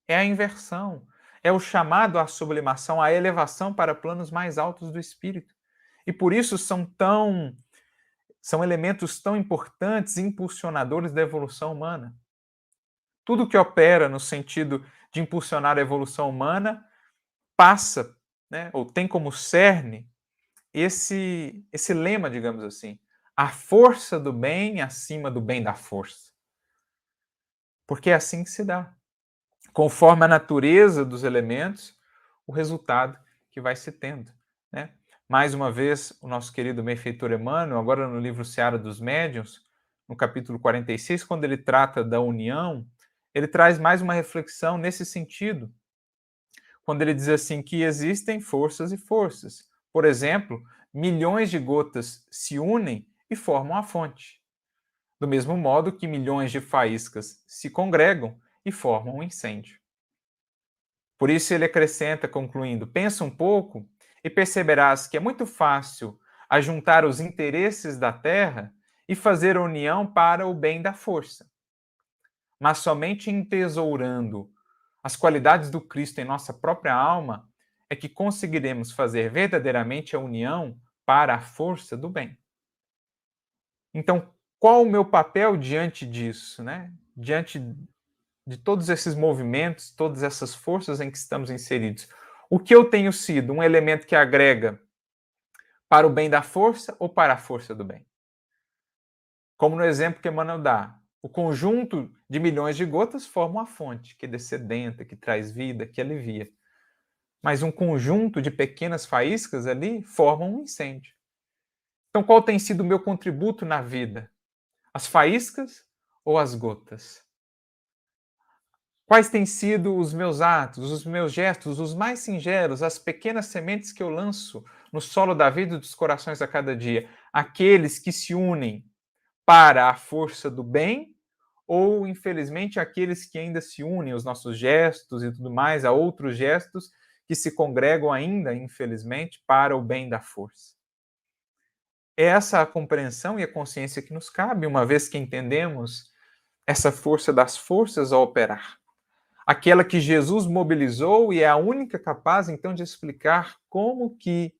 É a inversão. É o chamado à sublimação, à elevação para planos mais altos do espírito. E por isso são elementos tão importantes, impulsionadores da evolução humana. Tudo que opera no sentido de impulsionar a evolução humana passa, né, ou tem como cerne esse lema, digamos assim, a força do bem acima do bem da força. Porque é assim que se dá. Conforme a natureza dos elementos, o resultado que vai se tendo. Né? Mais uma vez, o nosso querido benfeitor Emmanuel, agora no livro Seara dos Médiuns, no capítulo 46, quando ele trata da união, ele traz mais uma reflexão nesse sentido. Quando ele diz assim que existem forças e forças. Por exemplo, milhões de gotas se unem e formam a fonte. Do mesmo modo que milhões de faíscas se congregam e formam um incêndio. Por isso ele acrescenta, concluindo, pensa um pouco e perceberás que é muito fácil ajuntar os interesses da terra e fazer a união para o bem da força. Mas somente entesourando as qualidades do Cristo em nossa própria alma é que conseguiremos fazer verdadeiramente a união para a força do bem. Então, qual o meu papel diante disso, né? Diante de todos esses movimentos, todas essas forças em que estamos inseridos? O que eu tenho sido? Um elemento que agrega para o bem da força ou para a força do bem? Como no exemplo que Emmanuel dá, o conjunto de milhões de gotas forma uma fonte que descedenta, que traz vida, que alivia. Mas um conjunto de pequenas faíscas ali formam um incêndio. Então, qual tem sido o meu contributo na vida? As faíscas ou as gotas? Quais têm sido os meus atos, os meus gestos, os mais singelos, as pequenas sementes que eu lanço no solo da vida e dos corações a cada dia? Aqueles que se unem para a força do bem ou, infelizmente, aqueles que ainda se unem, os nossos gestos e tudo mais, a outros gestos que se congregam ainda, infelizmente, para o bem da força? É essa a compreensão e a consciência que nos cabe, uma vez que entendemos essa força das forças a operar. Aquela que Jesus mobilizou e é a única capaz, então, de explicar como que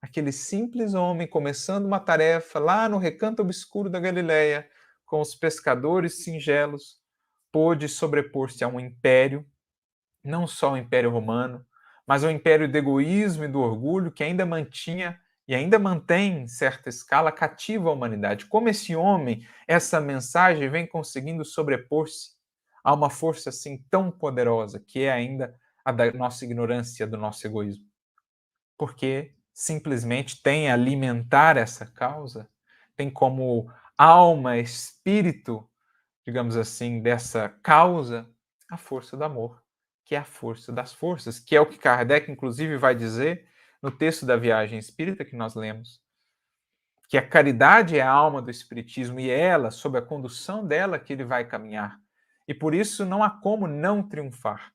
aquele simples homem, começando uma tarefa lá no recanto obscuro da Galileia, com os pescadores singelos, pôde sobrepor-se a um império, não só o Império Romano, mas o império do egoísmo e do orgulho que ainda mantinha e ainda mantém, em certa escala, cativa a humanidade. Como esse homem, essa mensagem vem conseguindo sobrepor-se a uma força assim tão poderosa, que é ainda a da nossa ignorância, do nosso egoísmo. Porque simplesmente tem a alimentar essa causa, tem como alma, espírito, digamos assim, dessa causa, a força do amor, que é a força das forças, que é o que Kardec, inclusive, vai dizer no texto da Viagem Espírita que nós lemos, que a caridade é a alma do Espiritismo e é ela, sob a condução dela, que ele vai caminhar. E por isso não há como não triunfar,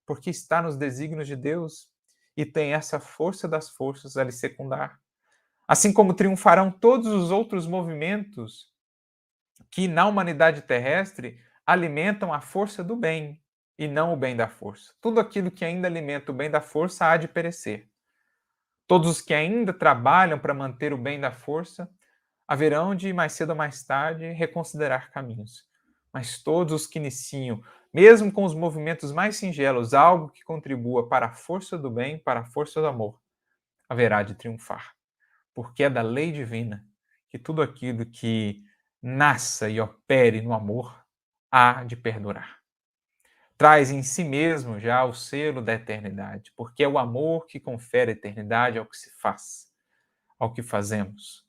porque está nos desígnios de Deus e tem essa força das forças a lhe secundar. Assim como triunfarão todos os outros movimentos que na humanidade terrestre alimentam a força do bem e não o bem da força. Tudo aquilo que ainda alimenta o bem da força há de perecer. Todos os que ainda trabalham para manter o bem da força haverão de, mais cedo ou mais tarde, reconsiderar caminhos. Mas todos os que iniciam, mesmo com os movimentos mais singelos, algo que contribua para a força do bem, para a força do amor, haverá de triunfar. Porque é da lei divina que tudo aquilo que nasça e opere no amor há de perdurar. Traz em si mesmo já o selo da eternidade, porque é o amor que confere eternidade ao que se faz, ao que fazemos.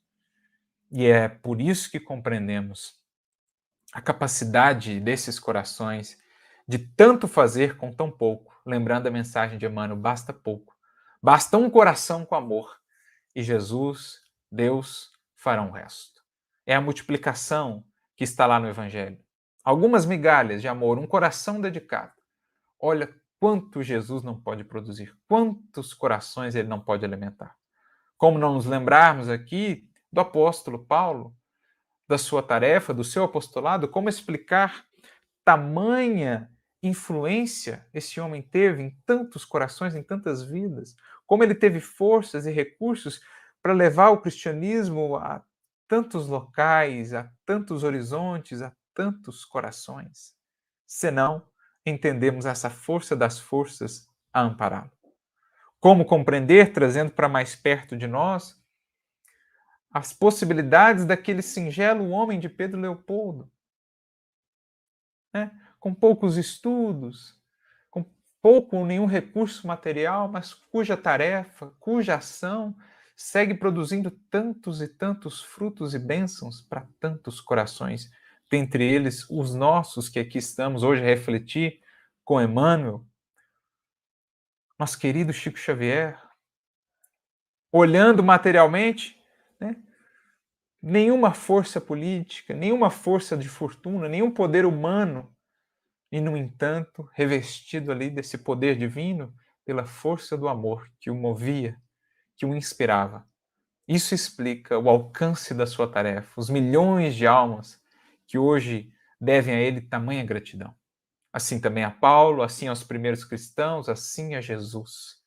E é por isso que compreendemos a capacidade desses corações de tanto fazer com tão pouco. Lembrando a mensagem de Emmanuel, basta pouco. Basta um coração com amor e Jesus, Deus, farão o resto. É a multiplicação que está lá no Evangelho. Algumas migalhas de amor, um coração dedicado. Olha quanto Jesus não pode produzir, quantos corações ele não pode alimentar. Como não nos lembrarmos aqui do apóstolo Paulo, da sua tarefa, do seu apostolado, como explicar tamanha influência esse homem teve em tantos corações, em tantas vidas, como ele teve forças e recursos para levar o cristianismo a tantos locais, a tantos horizontes, a tantos corações, senão entendemos essa força das forças a ampará-lo. Como compreender, trazendo para mais perto de nós, as possibilidades daquele singelo homem de Pedro Leopoldo, né? Com poucos estudos, com pouco ou nenhum recurso material, mas cuja tarefa, cuja ação segue produzindo tantos e tantos frutos e bênçãos para tantos corações, dentre eles os nossos que aqui estamos hoje a refletir com Emmanuel, nosso querido Chico Xavier, olhando materialmente, né? Nenhuma força política, nenhuma força de fortuna, nenhum poder humano, e, no entanto, revestido ali desse poder divino pela força do amor que o movia, que o inspirava. Isso explica o alcance da sua tarefa, os milhões de almas que hoje devem a ele tamanha gratidão. Assim também a Paulo, assim aos primeiros cristãos, assim a Jesus,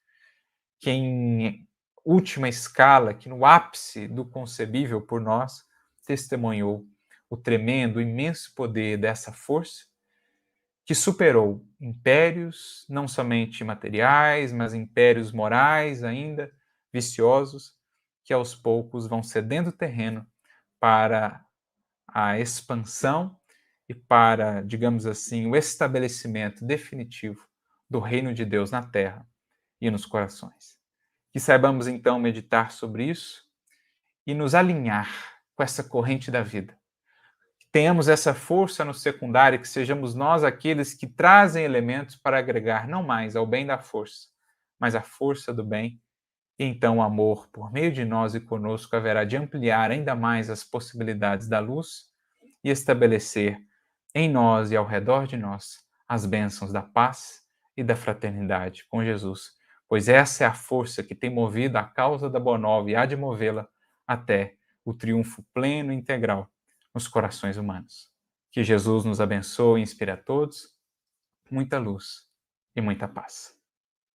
que em última escala, que no ápice do concebível por nós, testemunhou o tremendo, imenso poder dessa força que superou impérios, não somente materiais, mas impérios morais ainda viciosos, que aos poucos vão cedendo terreno para a expansão e para, digamos assim, o estabelecimento definitivo do reino de Deus na terra e nos corações. Que saibamos então meditar sobre isso e nos alinhar com essa corrente da vida. Que tenhamos essa força no secundário, que sejamos nós aqueles que trazem elementos para agregar não mais ao bem da força, mas à força do bem. E então o amor, por meio de nós e conosco, haverá de ampliar ainda mais as possibilidades da luz e estabelecer em nós e ao redor de nós as bênçãos da paz e da fraternidade com Jesus, pois essa é a força que tem movido a causa da Boa Nova e há de movê-la até o triunfo pleno e integral nos corações humanos. Que Jesus nos abençoe e inspire a todos muita luz e muita paz.